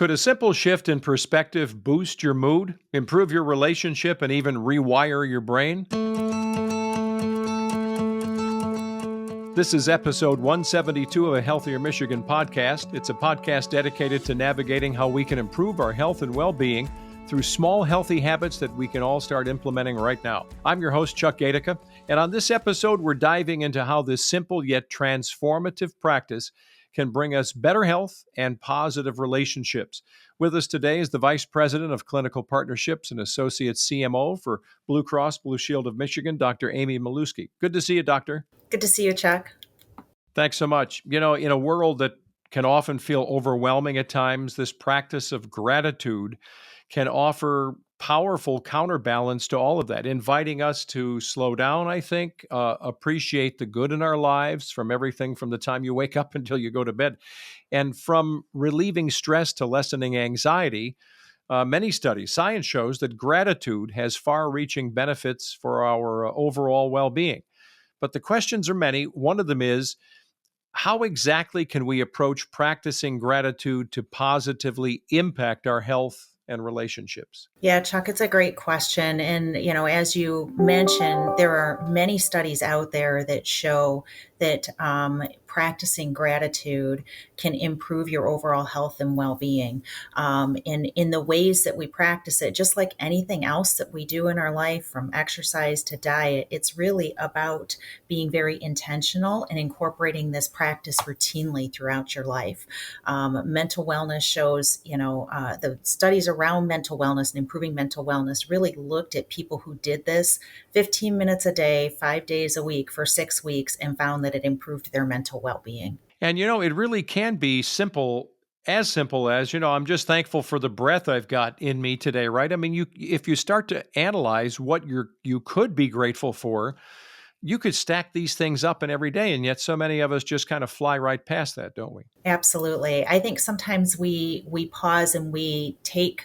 Could a simple shift in perspective boost your mood, improve your relationship, and even rewire your brain? This is episode 172 of a Healthier Michigan podcast. It's a podcast dedicated to navigating how we can improve our health and well-being through small, healthy habits that we can all start implementing right now. I'm your host, Chuck Gatica, and on this episode, we're diving into how this simple yet transformative practice can bring us better health and positive relationships. With us today is the Vice President of Clinical Partnerships and Associate CMO for Blue Cross Blue Shield of Michigan, Dr. Amy Maluski. Good to see you, Doctor. Good to see you, Chuck. Thanks so much. You know, in a world that can often feel overwhelming at times, this practice of gratitude can offer powerful counterbalance to all of that, inviting us to slow down, I think, appreciate the good in our lives from everything from the time you wake up until you go to bed. And from relieving stress to lessening anxiety, many studies, science shows that gratitude has far-reaching benefits for our overall well-being. But the questions are many. One of them is, how exactly can we approach practicing gratitude to positively impact our health and relationships? Yeah, Chuck, it's a great question. And, as you mentioned, there are many studies out there that show that practicing gratitude can improve your overall health and well-being. And in the ways that we practice it, just like anything else that we do in our life, from exercise to diet, it's really about being very intentional and incorporating this practice routinely throughout your life. Mental wellness shows, the studies around mental wellness and improving mental wellness really looked at people who did this 15 minutes a day, 5 days a week for 6 weeks, and found that it improved their mental well-being. And, it really can be simple as, I'm just thankful for the breath I've got in me today, right? I mean, if you start to analyze what you could be grateful for, you could stack these things up in every day, and yet so many of us just kind of fly right past that, don't we? Absolutely. I think sometimes we pause and we take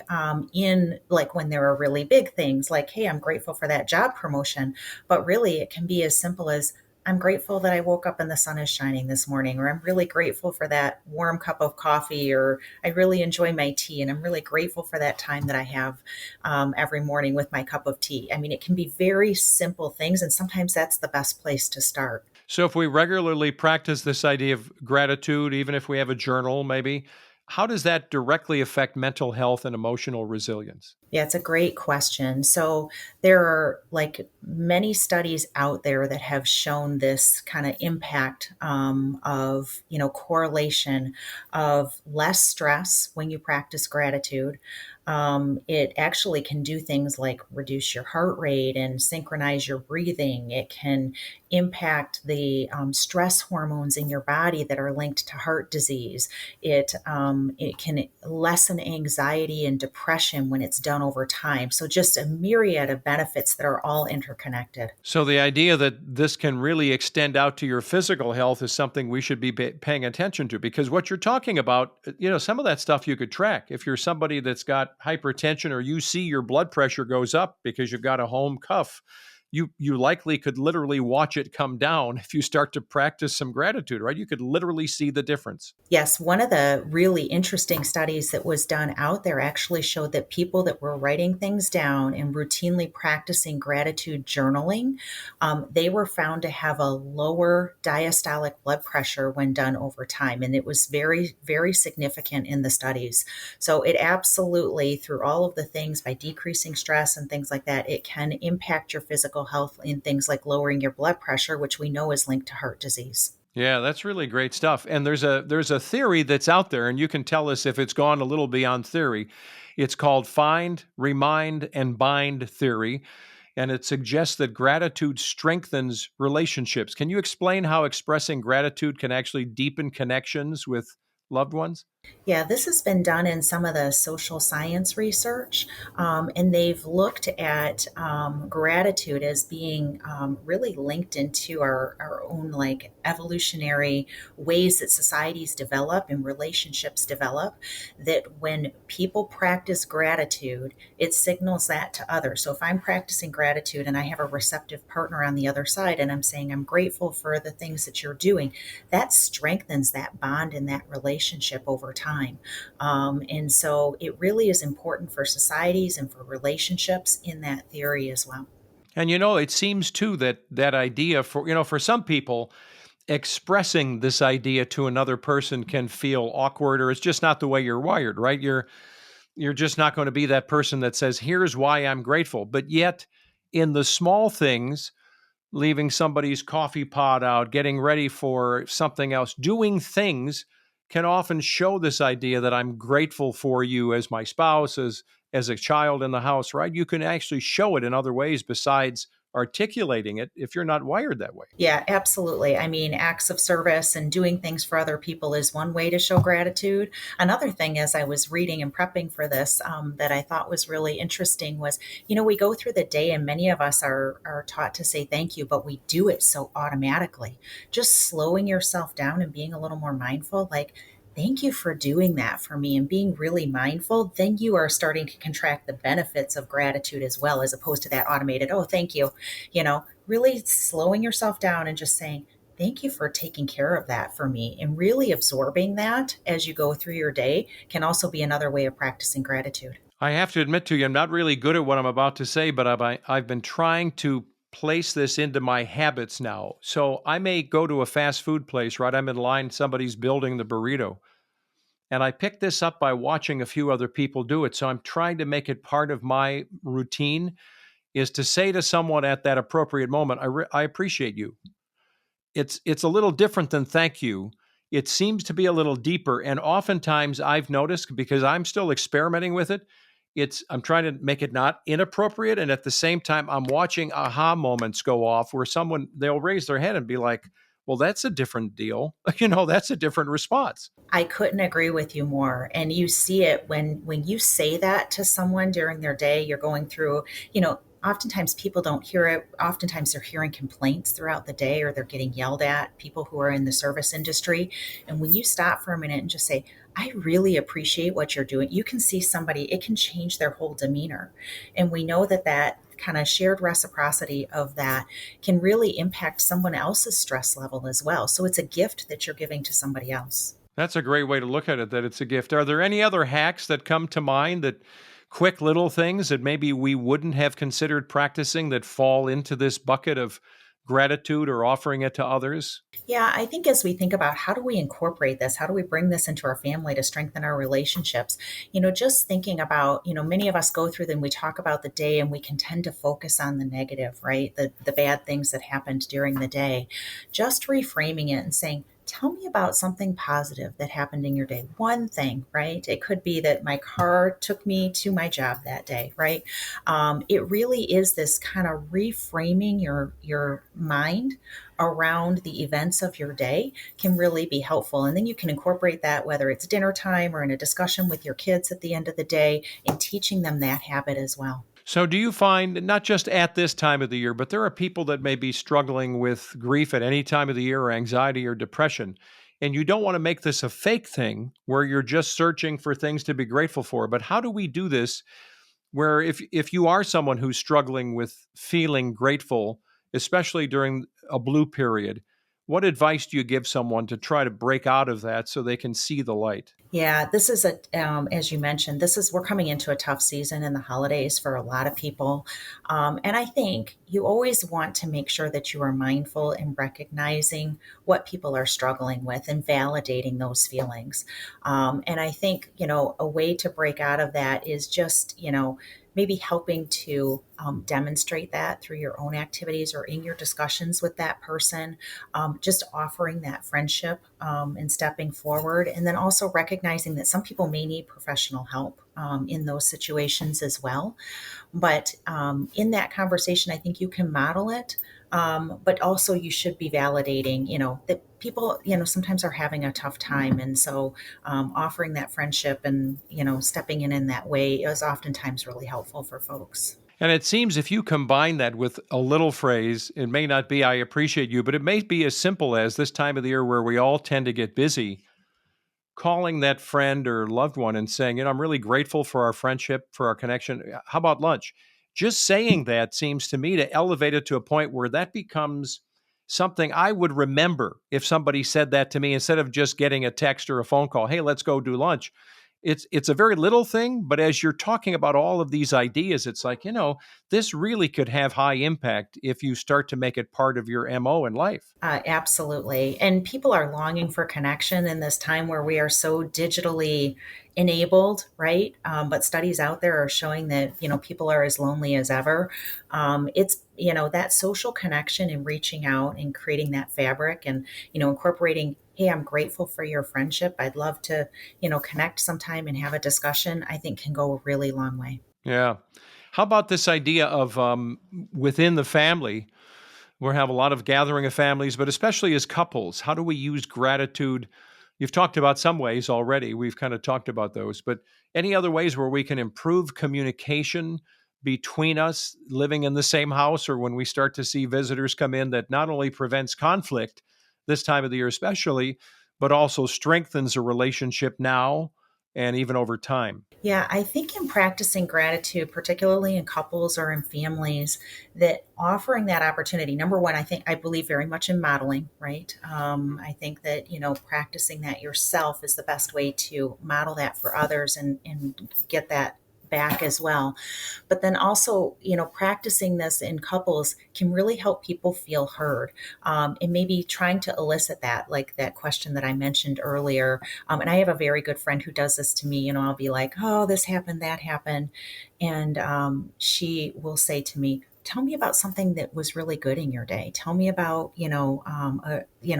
in, like when there are really big things, like, hey, I'm grateful for that job promotion. But really, it can be as simple as, I'm grateful that I woke up and the sun is shining this morning, or I'm really grateful for that warm cup of coffee, or I really enjoy my tea, and I'm really grateful for that time that I have every morning with my cup of tea. I mean, it can be very simple things, and sometimes that's the best place to start. So if we regularly practice this idea of gratitude, even if we have a journal, maybe, how does that directly affect mental health and emotional resilience? Yeah, it's a great question. So there are like many studies out there that have shown this kind of impact of, correlation of less stress when you practice gratitude. It actually can do things like reduce your heart rate and synchronize your breathing. It can impact the stress hormones in your body that are linked to heart disease. It can lessen anxiety and depression when it's done over time. So just a myriad of benefits that are all interconnected. So the idea that this can really extend out to your physical health is something we should be paying attention to, because what you're talking about, some of that stuff you could track. If you're somebody that's got hypertension, or you see your blood pressure goes up because you've got a home cuff, you likely could literally watch it come down if you start to practice some gratitude, right? You could literally see the difference. Yes, one of the really interesting studies that was done out there actually showed that people that were writing things down and routinely practicing gratitude journaling, they were found to have a lower diastolic blood pressure when done over time. And it was very, very significant in the studies. So it absolutely, through all of the things, by decreasing stress and things like that, it can impact your physical health in things like lowering your blood pressure, which we know is linked to heart disease. Yeah, that's really great stuff. And there's a theory that's out there, and you can tell us if it's gone a little beyond theory. It's called find, remind, and bind theory, and it suggests that gratitude strengthens relationships. Can you explain how expressing gratitude can actually deepen connections with loved ones? Yeah, this has been done in some of the social science research, and they've looked at gratitude as being really linked into our own like evolutionary ways that societies develop and relationships develop, that when people practice gratitude, it signals that to others. So if I'm practicing gratitude and I have a receptive partner on the other side and I'm saying, I'm grateful for the things that you're doing, that strengthens that bond and that relationship over time. And so it really is important for societies and for relationships in that theory as well. And it seems too that that idea for some people, expressing this idea to another person can feel awkward, or it's just not the way you're wired, right? You're just not going to be that person that says, "Here's why I'm grateful." But yet, in the small things, leaving somebody's coffee pot out, getting ready for something else, doing things can often show this idea that I'm grateful for you as my spouse, as a child in the house, right? You can actually show it in other ways besides articulating it if you're not wired that way. Yeah, absolutely. I mean, acts of service and doing things for other people is one way to show gratitude. Another thing, as I was reading and prepping for this, that I thought was really interesting was, we go through the day and many of us are taught to say thank you, but we do it so automatically. Just slowing yourself down and being a little more mindful, like, thank you for doing that for me and being really mindful, then you are starting to contract the benefits of gratitude as well, as opposed to that automated, oh, thank you, really slowing yourself down and just saying, thank you for taking care of that for me. And really absorbing that as you go through your day can also be another way of practicing gratitude. I have to admit to you, I'm not really good at what I'm about to say, but I've been trying to place this into my habits now. So I may go to a fast food place, right? I'm in line, somebody's building the burrito. And I picked this up by watching a few other people do it. So I'm trying to make it part of my routine is to say to someone at that appropriate moment, I appreciate you. It's a little different than thank you. It seems to be a little deeper, and oftentimes I've noticed, because I'm still experimenting with it, I'm trying to make it not inappropriate, and at the same time I'm watching aha moments go off where they'll raise their hand and be like, well, that's a different deal. That's a different response. I couldn't agree with you more. And you see it when you say that to someone during their day, you're going through, oftentimes people don't hear it. Oftentimes they're hearing complaints throughout the day or they're getting yelled at, people who are in the service industry. And when you stop for a minute and just say, I really appreciate what you're doing, you can see somebody, it can change their whole demeanor. And we know that kind of shared reciprocity of that can really impact someone else's stress level as well. So it's a gift that you're giving to somebody else. That's a great way to look at it, that it's a gift. Are there any other hacks that come to mind, that quick little things that maybe we wouldn't have considered practicing that fall into this bucket of gratitude or offering it to others? Yeah, I think as we think about how do we incorporate this, how do we bring this into our family to strengthen our relationships, just thinking about, many of us go through them, we talk about the day and we can tend to focus on the negative, right? The bad things that happened during the day. Just reframing it and saying, tell me about something positive that happened in your day. One thing, right? It could be that my car took me to my job that day, right? It really is this kind of reframing your mind around the events of your day can really be helpful. And then you can incorporate that, whether it's dinner time or in a discussion with your kids at the end of the day, and teaching them that habit as well. So, do you find, not just at this time of the year, but there are people that may be struggling with grief at any time of the year, or anxiety or depression, and you don't want to make this a fake thing where you're just searching for things to be grateful for? But how do we do this where, if you are someone who's struggling with feeling grateful, especially during a blue period, what advice do you give someone to try to break out of that so they can see the light? Yeah, this is as you mentioned, we're coming into a tough season in the holidays for a lot of people. And I think you always want to make sure that you are mindful in recognizing what people are struggling with and validating those feelings. And I think, a way to break out of that is just, maybe helping to demonstrate that through your own activities or in your discussions with that person, just offering that friendship and stepping forward. And then also recognizing that some people may need professional help in those situations as well. But in that conversation, I think you can model it. But also, you should be validating, that people, sometimes are having a tough time. And so offering that friendship and, stepping in that way is oftentimes really helpful for folks. And it seems if you combine that with a little phrase, it may not be "I appreciate you," but it may be as simple as, this time of the year where we all tend to get busy, calling that friend or loved one and saying, "I'm really grateful for our friendship, for our connection. How about lunch?" Just saying that seems to me to elevate it to a point where that becomes something I would remember if somebody said that to me instead of just getting a text or a phone call. Hey, let's go do lunch. It's a very little thing, but as you're talking about all of these ideas, it's like, this really could have high impact if you start to make it part of your MO in life. Absolutely. And people are longing for connection in this time where we are so digitally enabled, right? But studies out there are showing that, people are as lonely as ever. It's, that social connection and reaching out and creating that fabric and, incorporating, hey, I'm grateful for your friendship. I'd love to, connect sometime and have a discussion, I think can go a really long way. Yeah. How about this idea of within the family? We have a lot of gathering of families, but especially as couples, how do we use gratitude? You've talked about some ways already. We've kind of talked about those, but any other ways where we can improve communication between us living in the same house or when we start to see visitors come in that not only prevents conflict this time of the year, especially, but also strengthens a relationship now and even over time? Yeah, I think in practicing gratitude, particularly in couples or in families, that offering that opportunity, number one, I believe very much in modeling, right? I think that, practicing that yourself is the best way to model that for others and get that back as well. But then also, practicing this in couples can really help people feel heard. And maybe trying to elicit that, like that question that I mentioned earlier. And I have a very good friend who does this to me. I'll be like, oh, this happened, that happened. And she will say to me, tell me about something that was really good in your day. Tell me about,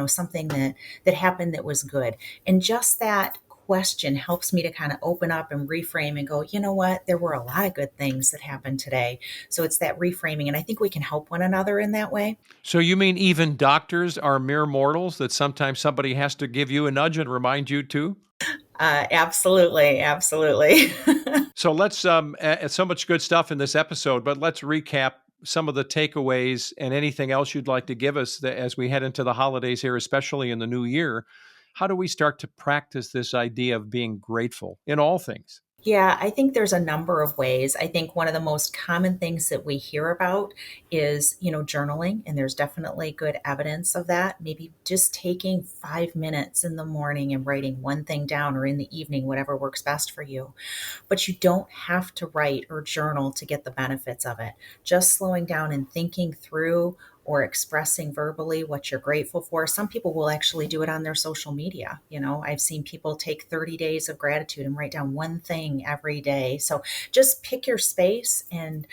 something that happened that was good. And just that question helps me to kind of open up and reframe and go, you know what, there were a lot of good things that happened today. So it's that reframing. And I think we can help one another in that way. So you mean even doctors are mere mortals that sometimes somebody has to give you a nudge and remind you too? Absolutely. Absolutely. So let's so much good stuff in this episode, but let's recap some of the takeaways and anything else you'd like to give us as we head into the holidays here, especially in the new year. How do we start to practice this idea of being grateful in all things? Yeah, I think there's a number of ways. I think one of the most common things that we hear about is, journaling, and there's definitely good evidence of that. Maybe just taking 5 minutes in the morning and writing one thing down or in the evening, whatever works best for you. But you don't have to write or journal to get the benefits of it. Just slowing down and thinking through or expressing verbally what you're grateful for. Some people will actually do it on their social media. I've seen people take 30 days of gratitude and write down one thing every day. So just pick your space and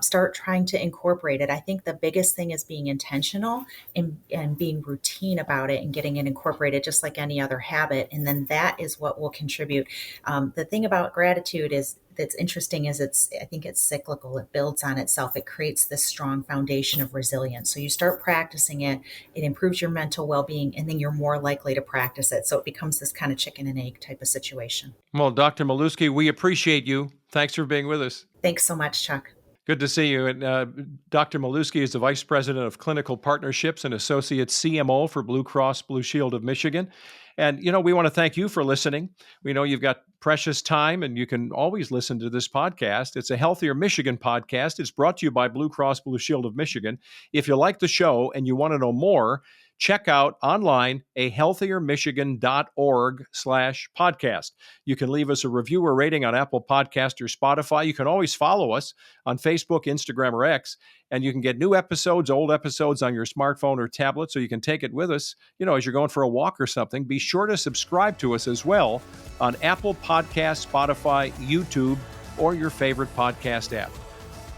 start trying to incorporate it. I think the biggest thing is being intentional and being routine about it and getting it incorporated just like any other habit. And then that is what will contribute. The thing about gratitude is that's interesting is I think it's cyclical. It builds on itself. It creates this strong foundation of resilience. So you start practicing it, it improves your mental well-being, and then you're more likely to practice it. So it becomes this kind of chicken and egg type of situation. Well, Dr. Malusky, we appreciate you. Thanks for being with us. Thanks so much, Chuck. Good to see you. And Dr. Malusky is the Vice President of Clinical Partnerships and Associate CMO for Blue Cross Blue Shield of Michigan. And, we want to thank you for listening. We know you've got precious time and you can always listen to this podcast. It's a Healthier Michigan podcast. It's brought to you by Blue Cross Blue Shield of Michigan. If you like the show and you want to know more, check out online ahealthiermichigan.org/podcast. You can leave us a review or rating on Apple Podcast or Spotify. You can always follow us on Facebook, Instagram, or X, and you can get new episodes, old episodes on your smartphone or tablet so you can take it with us, as you're going for a walk or something. Be sure to subscribe to us as well on Apple Podcasts, Spotify, YouTube, or your favorite podcast app.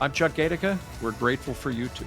I'm Chuck Gatica. We're grateful for you too.